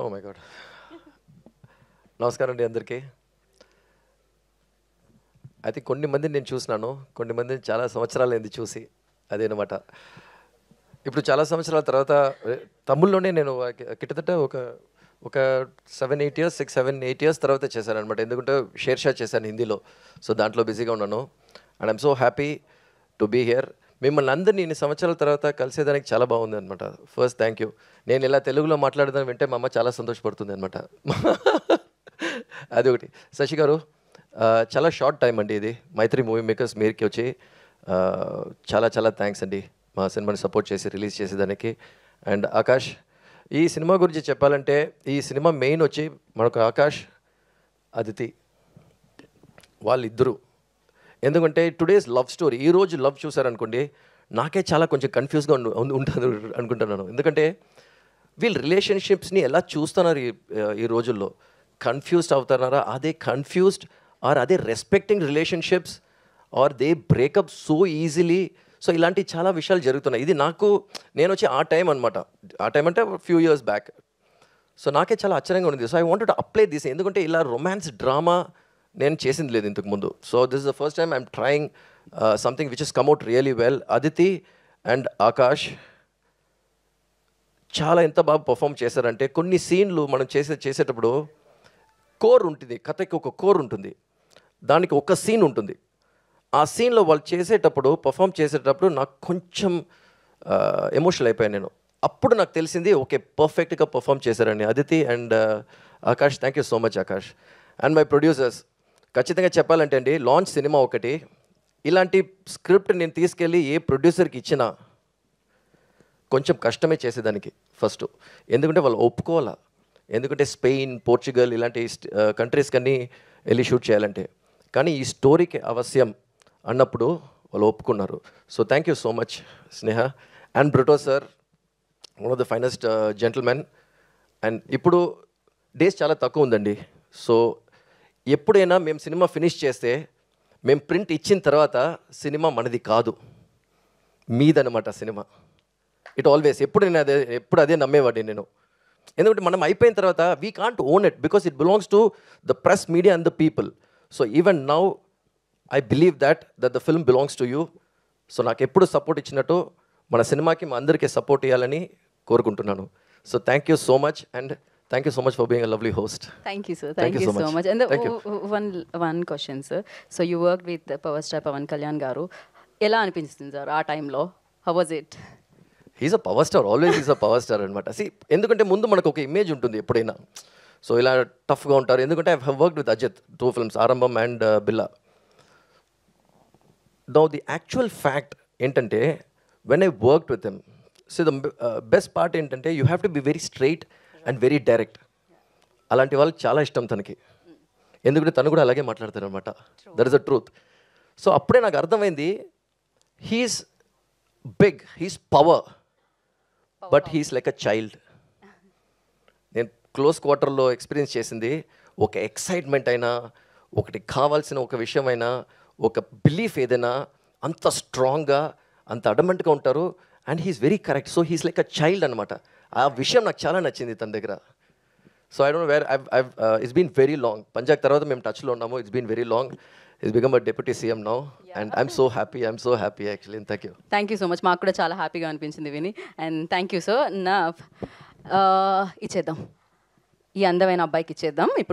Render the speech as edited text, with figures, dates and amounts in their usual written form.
Oh my God. నమస్కారం అండి అందరికీ. అయితే కొన్ని మందిని నేను చూసినాను, కొన్ని మందిని చాలా సంవత్సరాలైంది చూసి, అదేనమాట. ఇప్పుడు చాలా సంవత్సరాల తర్వాత తమిళ్లోనే నేను కిట్టతట ఒక ఒక 7-8 ఇయర్స్ 6-7-8 ఇయర్స్ తర్వాత చేశాను అనమాట. ఎందుకంటే షేర్షా చేశాను హిందీలో, సో దాంట్లో బిజీగా ఉన్నాను. And I'm so happy to be here. మిమ్మల్ని అందరినీ ఇన్ని సంవత్సరాల తర్వాత కలిసేదానికి చాలా బాగుంది అనమాట. First thank you. నేను ఇలా తెలుగులో మాట్లాడదాన్ని వింటే మా అమ్మ చాలా సంతోషపడుతుంది అనమాట. అది ఒకటి. శశి గారు, చాలా షార్ట్ టైం అండి ఇది. మైత్రి మూవీ మేకర్స్ మీరుకి వచ్చి చాలా చాలా థ్యాంక్స్ అండి మా సినిమాని సపోర్ట్ చేసి రిలీజ్ చేసేదానికి. అండ్ ఆకాష్, ఈ సినిమా గురించి చెప్పాలంటే ఈ సినిమా మెయిన్ వచ్చి మనకు ఆకాష్, అదితి వాళ్ళిద్దరూ. ఎందుకంటే టుడేస్ లవ్ స్టోరీ, ఈరోజు లవ్ చూసారనుకోండి నాకే చాలా కొంచెం కన్ఫ్యూజ్గా ఉంటుంది అనుకుంటున్నాను. ఎందుకంటే వీళ్ళు రిలేషన్షిప్స్ని ఎలా చూస్తున్నారు ఈ రోజుల్లో. కన్ఫ్యూజ్డ్ అవుతున్నారా, అదే కన్ఫ్యూజ్డ్ ఆర్ అదే respecting relationships are they breakup so easily. So ఇలాంటి చాలా విషయాలు జరుగుతున్నాయి. ఇది నాకు, నేను వచ్చి ఆ టైం అనమాట. ఆ టైం అంటే ఫ్యూ ఇయర్స్ బ్యాక్. సో నాకే చాలా ఆశ్చర్యంగా ఉంది. So I wanted to apply this. ఎందుకంటే ఇలా రొమాన్స్ డ్రామా నేను చేసింది లేదు ఇంతకు ముందు. So this is the first time I'm trying something which is కమ్అట్ really well. Aditi and Akash చాలా ఎంత బాగా పర్ఫామ్ చేశారంటే, కొన్ని సీన్లు మనం చేసేటప్పుడు కోర్ ఉంటుంది, కథకి ఒక కోర్ ఉంటుంది, దానికి ఒక సీన్ ఉంటుంది. ఆ సీన్లో వాళ్ళు చేసేటప్పుడు, పర్ఫామ్ చేసేటప్పుడు నాకు కొంచెం ఎమోషనల్ అయిపోయాను నేను. అప్పుడు నాకు తెలిసింది ఓకే పర్ఫెక్ట్గా పర్ఫామ్ చేశారని. Aditi and Akash, thank you so much Akash. And my producers, ఖచ్చితంగా చెప్పాలంటే అండి, లాంచ్ సినిమా ఒకటి, ఇలాంటి స్క్రిప్ట్ నేను తీసుకెళ్ళి ఏ ప్రొడ్యూసర్కి ఇచ్చినా కొంచెం కష్టమే చేసేదానికి ఫస్ట్. ఎందుకంటే వాళ్ళు ఒప్పుకోవాలా. ఎందుకంటే స్పెయిన్, పోర్చుగల్ ఇలాంటి కంట్రీస్ కన్నీ వెళ్ళి షూట్ చేయాలంటే. కానీ ఈ స్టోరీకి అవశ్యం అన్నప్పుడు వాళ్ళు ఒప్పుకున్నారు. So thank you so much Sneha. And బ్రుటో sir, one of the finest gentlemen. And ఇప్పుడు డేస్ చాలా తక్కువ ఉందండి. సో ఎప్పుడైనా మేము సినిమా ఫినిష్ చేస్తే, మేము ప్రింట్ ఇచ్చిన తర్వాత సినిమా మనది కాదు, మీదనమాట సినిమా. ఇట్ ఆల్వేస్, ఎప్పుడు అదే నమ్మేవాడిని నేను. ఎందుకంటే మనం అయిపోయిన తర్వాత we can't own it because it belongs to the press, media and the people. So even now I believe that the film belongs to you. So నాకు ఎప్పుడు సపోర్ట్ ఇచ్చినట్టు మన సినిమాకి మా అందరికీ సపోర్ట్ ఇవ్వాలని కోరుకుంటున్నాను. So thank you so much and thank you so much for being a lovely host. Thank you, sir. Thank you so much. And one question, sir. So you worked with Power Star Pawan Kalyan garu. ఎలా అనిపించింది sir ఆ టైంలో? How was it? He's a power star, always is a power star అనమాట. ఎందుకంటే ముందు మనకు ఒక image ఉంటుంది ఎప్పుడైనా. సో ఇలా టఫ్గా ఉంటారు. ఎందుకంటే I have worked with Ajith 2 films, Aarambam and Billa. Now the actual fact ఏంటంటే, when I worked with him, so the best part ఏంటంటే you have to be very straight and very direct. అలాంటి వాళ్ళకి చాలా ఇష్టం తనకి. ఎందుకంటే తను కూడా అలాగే మాట్లాడతారు అనమాట. That is the truth. So అప్పుడే నాకు అర్థమైంది, he's big, he's power, but he's like a child. నేను క్లోజ్ క్వార్టర్లో ఎక్స్పీరియన్స్ చేసింది, ఒక ఎక్సైట్మెంట్ అయినా, ఒకటి కావాల్సిన ఒక విషయమైనా, ఒక బిలీఫ్ ఏదైనా అంత స్ట్రాంగ్గా, అంత అడమెంట్గా ఉంటారు. And he's very correct. So he's like a child అనమాట. ఆ విషయం నాకు చాలా నచ్చింది తన దగ్గర. So I don't know where it's been very long. Punjab తర్వాత మేము టచ్లో ఉన్నాము. It's been very long. It's become a deputy CM now and I'm so happy actually. Thank you so much. మాకు కూడా చాలా హ్యాపీగా అనిపించింది విని. And thank you sir. నా ఇచ్చేద్దాం, ఈ అందమైన అబ్బాయికి ఇచ్చేద్దాం ఇప్పుడు.